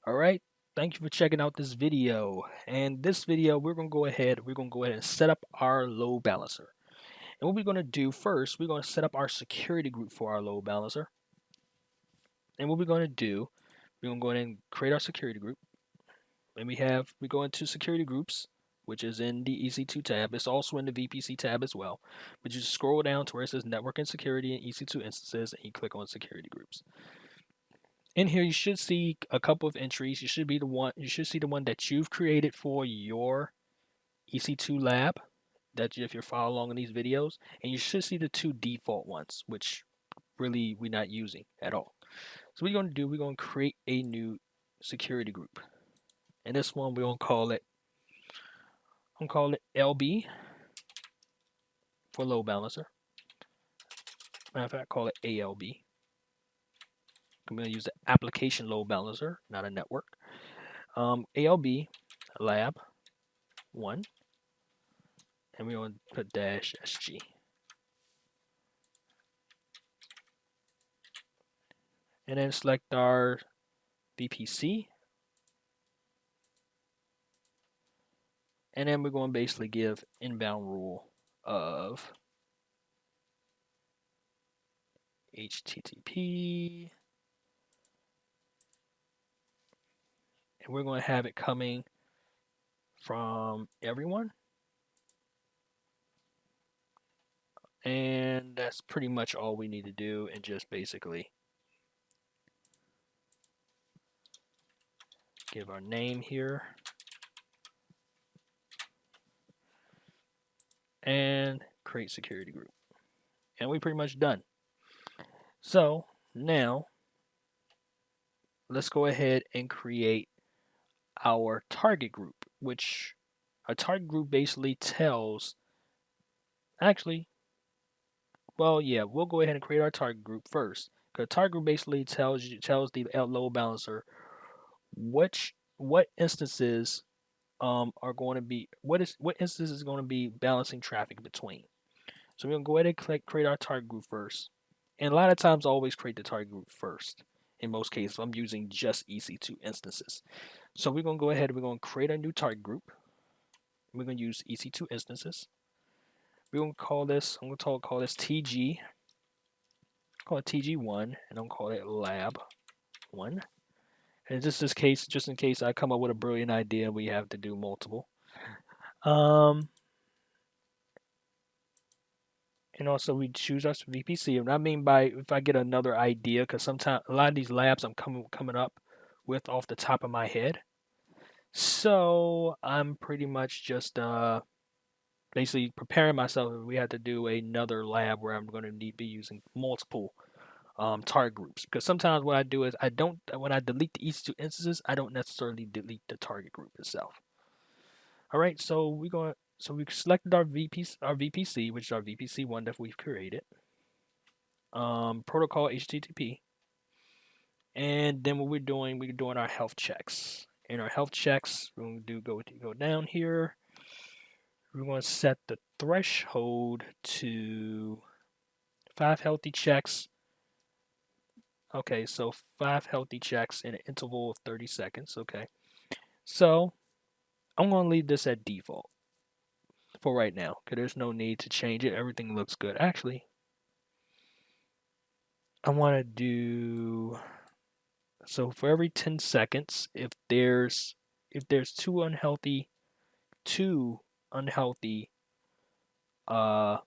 All right. Thank you for checking out this video. And this video, we're going to go ahead and set up our load balancer. And what we're going to do first, we're going to set up our security group for our load balancer. And what we're going to do, we're going to go ahead and create our security group. And we go into security groups, which is in the EC2 tab. It's also in the VPC tab as well. But you just scroll down to where it says network and security and EC2 instances, and you click on security groups. In here, you should see a couple of entries. You should see the one that you've created for your EC2 lab. That if you're following along in these videos, and you should see the two default ones, which really we're not using at all. So what we're going to do, we're going to create a new security group, and this one we're going to call it. I'm going to call it LB for load balancer. Matter of fact, call it ALB. I'm going to use the application load balancer, not a network. ALB lab 1. And we're going to put -SG. And then select our VPC. And then we're going to basically give inbound rule of HTTP. And we're going to have it coming from everyone. And that's pretty much all we need to do, and just basically give our name here. And create security group. And we're pretty much done. So now let's go ahead and create our target group, which a target group basically tells, actually, well, yeah, we'll go ahead and create our target group first. Because target group basically tells the load balancer what instances are going to be what instances is going to be balancing traffic between. So we're gonna go ahead and create our target group first. And a lot of times I always create the target group first. In most cases, I'm using just EC2 instances. So we're gonna go ahead and we're gonna create a new target group. We're gonna use EC2 instances. We're gonna call this, I'm gonna call this TG. Call it TG1, and I'm gonna call it lab1. And just in case I come up with a brilliant idea, we have to do multiple. And also we choose our VPC. And I mean by if I get another idea, because sometimes a lot of these labs I'm coming up with off the top of my head. So I'm pretty much just basically preparing myself if we have to do another lab where I'm going to be using multiple target groups. Because sometimes what I do is when I delete the EC2 instances, I don't necessarily delete the target group itself. All right, so we selected our VPC, which is our VPC1 that we've created. Protocol HTTP, and then what we're doing our health checks. In our health checks, we're going to go down here. We're going to set the threshold to 5 healthy checks. Okay, so 5 healthy checks in an interval of 30 seconds. Okay, so I'm going to leave this at default for right now because there's no need to change it. Everything looks good. Actually, I want to do so for every 10 seconds. If there's two unhealthy uh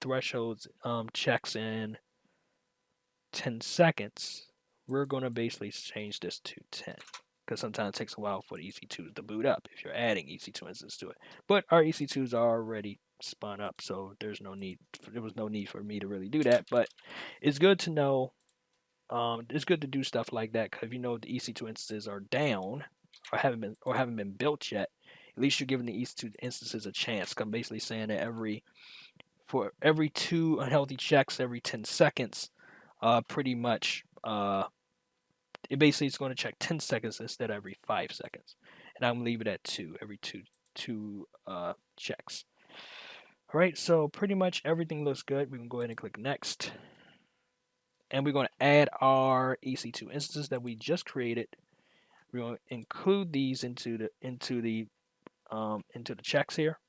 thresholds checks in 10 seconds, we're going to basically change this to 10 because sometimes it takes a while for the EC2s to boot up if you're adding EC2 instances to it. But our EC2s are already spun up, so there was no need for me to really do that. But it's good to know. It's good to do stuff like that because if you know the EC2 instances are down or haven't been built yet, at least you're giving the EC2 instances a chance. I'm basically saying that for every 2 unhealthy checks every 10 seconds, pretty much it basically is going to check 10 seconds instead of every 5 seconds, and I'm gonna leave it at 2 every two checks. All right, so pretty much everything looks good. We can go ahead and click next, and we're going to add our EC2 instances that we just created. We're going to include these into the checks here,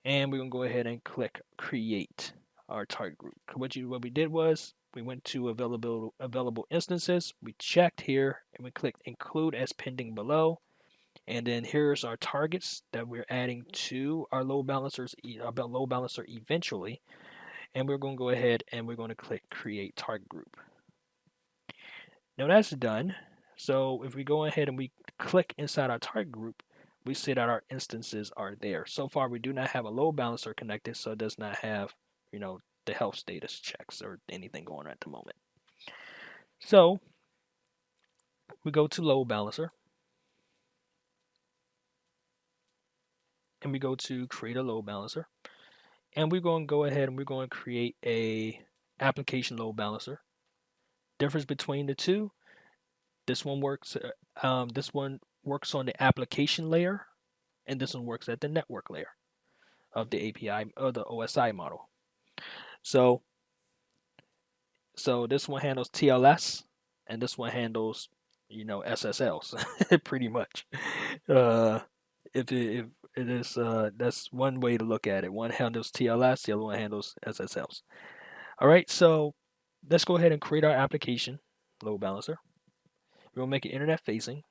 and we're going to go ahead and click create our target group. What we did was we went to available instances, we checked here, and we clicked include as pending below. And then here's our targets that we're adding to our load balancer eventually. And we're going to go ahead and we're going to click create target group. Now that's done. So if we go ahead and we click inside our target group, we see that our instances are there. So far, we do not have a load balancer connected, so it does not have, the health status checks or anything going on at the moment. So we go to load balancer, and we go to create a load balancer, and we're going to go ahead and we're going to create a application load balancer. Difference between the two: this one works on the application layer, and this one works at the network layer of the API or the OSI model. So this one handles TLS, and this one handles SSLs pretty much. If it is that's one way to look at it. One handles TLS, the other one handles SSLs. All right, so let's go ahead and create our application load balancer. We're gonna make it internet facing,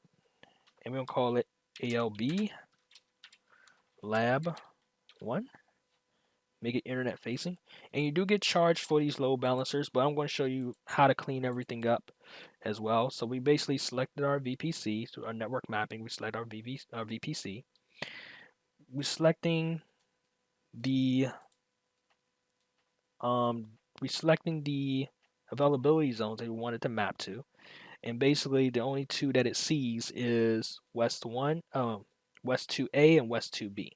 and we're gonna call it ALB Lab 1. Make it internet facing, and you do get charged for these load balancers, but I'm going to show you how to clean everything up as well. So we basically selected our VPC, so our network mapping. We select our VPC. We're selecting the availability zones that we want it to map to, and basically the only two that it sees is West 2A and West 2B,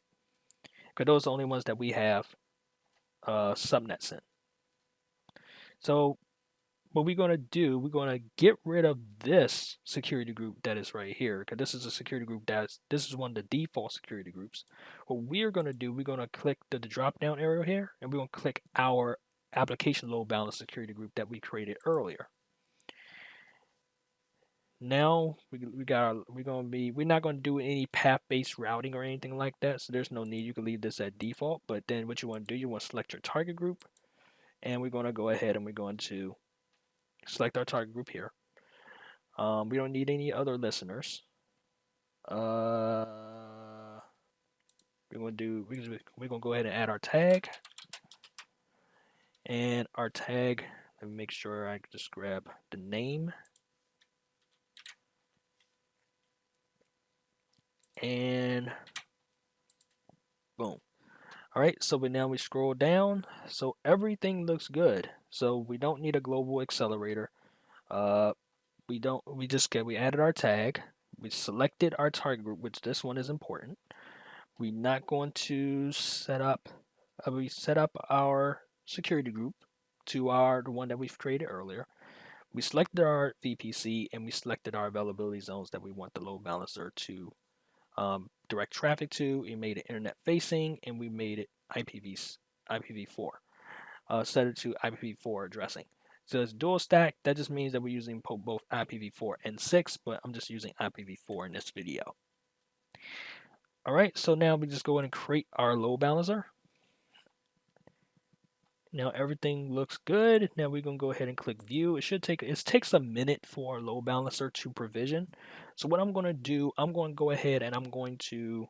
because those are the only ones that we have subnets in. So what we're going to do, we're going to get rid of this security group that is right here, because this is a security group this is one of the default security groups. What we're going to do, we're going to click the drop down arrow here, and we're going to click our application load balance security group that we created earlier. Now we're not going to do any path-based routing or anything like that, so there's no need. You can leave this at default, but then what you want to do, you want to select your target group, and we're going to go ahead and we're going to select our target group here. We don't need any other listeners. We're gonna go ahead and add our tag, and our tag. Let me make sure I just grab the name, and boom. All right, so now we scroll down, so everything looks good. So we don't need a global accelerator. We added our tag. We selected our target group, which this one is important. We're not going to set up. We set up our security group to the one that we've created earlier. We selected our VPC, and we selected our availability zones that we want the load balancer to direct traffic to. We made it internet facing, and we made it IPv4. Set it to IPv4 addressing. So it's dual stack. That just means that we're using both IPv4 and 6, but I'm just using IPv4 in this video. All right, so now we just go ahead and create our load balancer. Now everything looks good. Now we're gonna go ahead and click view. It takes a minute for our load balancer to provision. So what I'm gonna do, I'm going to go ahead and I'm going to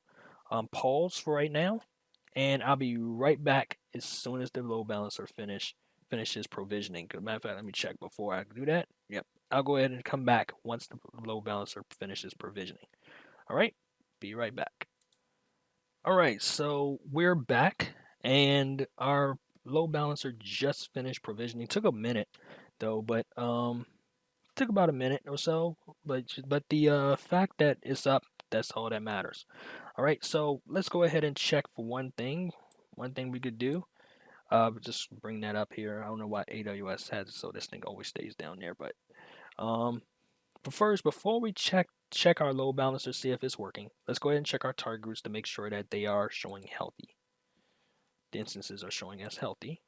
pause for right now, and I'll be right back as soon as the load balancer finishes provisioning. Matter of fact, let me check before I do that. Yep, I'll go ahead and come back once the load balancer finishes provisioning. All right, be right back. All right, so we're back, and our load balancer just finished provisioning. It took a minute though, but took about a minute or so. But the fact that it's up, that's all that matters. All right, so let's go ahead and check for one thing. One thing we could do. Just bring that up here. I don't know why AWS has it, so this thing always stays down there. But first, before we check our load balancer, see if it's working, let's go ahead and check our target groups to make sure that they are showing healthy. The instances are showing as healthy.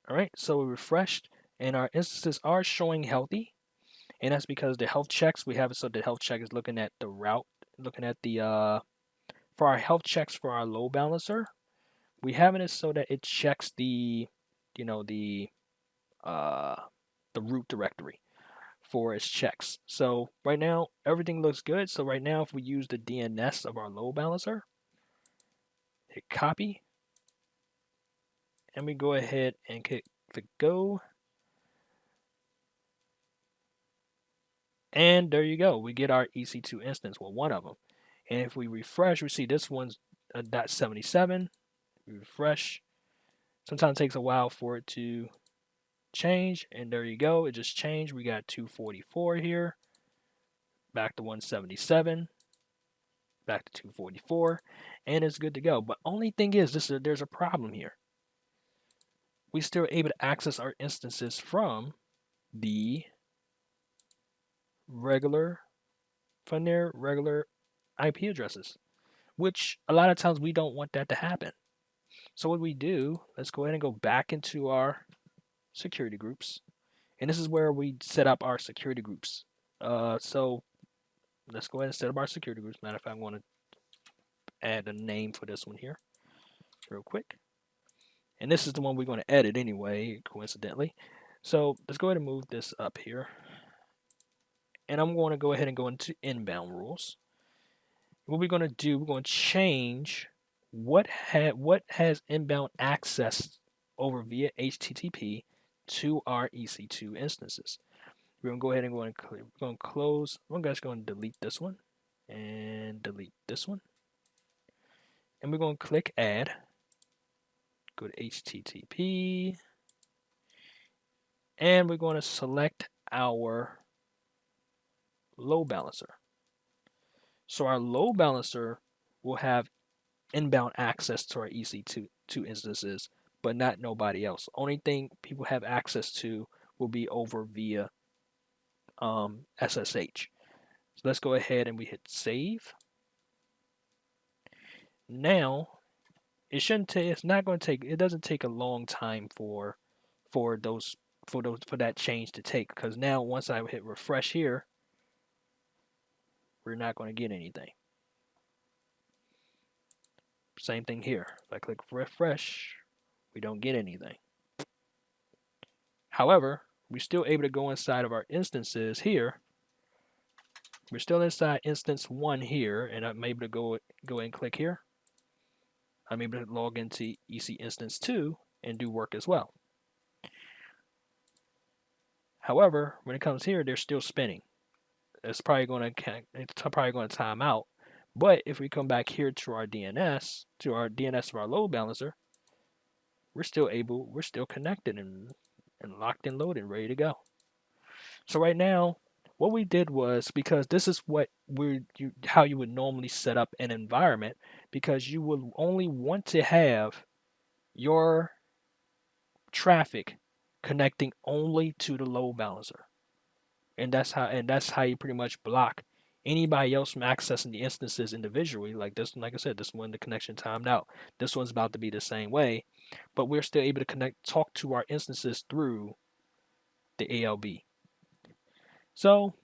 All right, so we refreshed and our instances are showing healthy. And that's because the health checks we have it so the health check is looking at the route, looking at the for our health checks for our load balancer, we have it so that it checks the, you know, uh the root directory for its checks. So right now everything looks good. So right now if we use the DNS of our load balancer, hit copy, and we go ahead and click go, and there you go. We get our EC2 instance, well, one of them. And if we refresh, we see this one's a .77. We refresh. Sometimes it takes a while for it to change, and there you go. It just changed. We got 244 here, back to 177, back to 244, and it's good to go. But only thing is, there's a problem here. We still able to access our instances from the regular their regular IP addresses, which a lot of times we don't want that to happen. So what we do, let's go ahead and go back into our security groups, and this is where we set up our security groups. So let's go ahead and set up our security groups. Matter of fact, I want to add a name for this one here real quick. And this is the one we're going to edit anyway, coincidentally. So let's go ahead and move this up here. And I'm going to go ahead and go into inbound rules. What we're going to do, we're going to change what has inbound access over via HTTP to our EC2 instances. We're going to go ahead and we're going to close. I'm just going to delete this one and delete this one. And we're going to click add. Go to HTTP. And we're going to select our load balancer. So our load balancer will have inbound access to our EC2 instances, but not nobody else. Only thing people have access to will be over via SSH. So let's go ahead and we hit save. Now it shouldn't take. It's not going to take. It doesn't take a long time for that change to take, because now once I hit refresh here, we're not going to get anything. Same thing here. If I click refresh, we don't get anything. However, we're still able to go inside of our instances here. We're still inside instance 1 here, and I'm able to go ahead and click here. I'm able to log into EC instance 2 and do work as well. However, when it comes here, they're still spinning. It's probably going to time out. But if we come back here to our DNS of our load balancer, we're still connected and locked and loaded, ready to go. So right now, what we did was, because this is how you would normally set up an environment, because you will only want to have your traffic connecting only to the load balancer. And that's how you pretty much block anybody else from accessing the instances individually. Like this, like I said, this one the connection timed out. This one's about to be the same way, but we're still able to talk to our instances through the ALB. So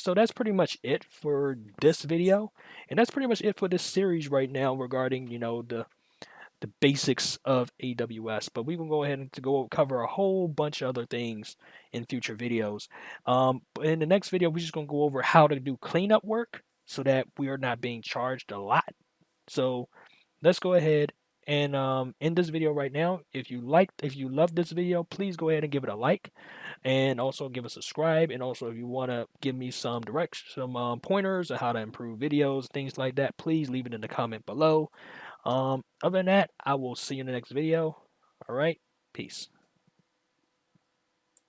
that's pretty much it for this video, and that's pretty much it for this series right now regarding the basics of AWS. But we can go ahead and cover a whole bunch of other things in future videos. In the next video, we're just gonna go over how to do cleanup work so that we are not being charged a lot. So let's go ahead and end this video right now. If you love this video, please go ahead and give it a like, and also give a subscribe. And also, if you want to give me some pointers on how to improve videos, things like that, please leave it in the comment below. Other than that, I will see you in the next video. All right, peace.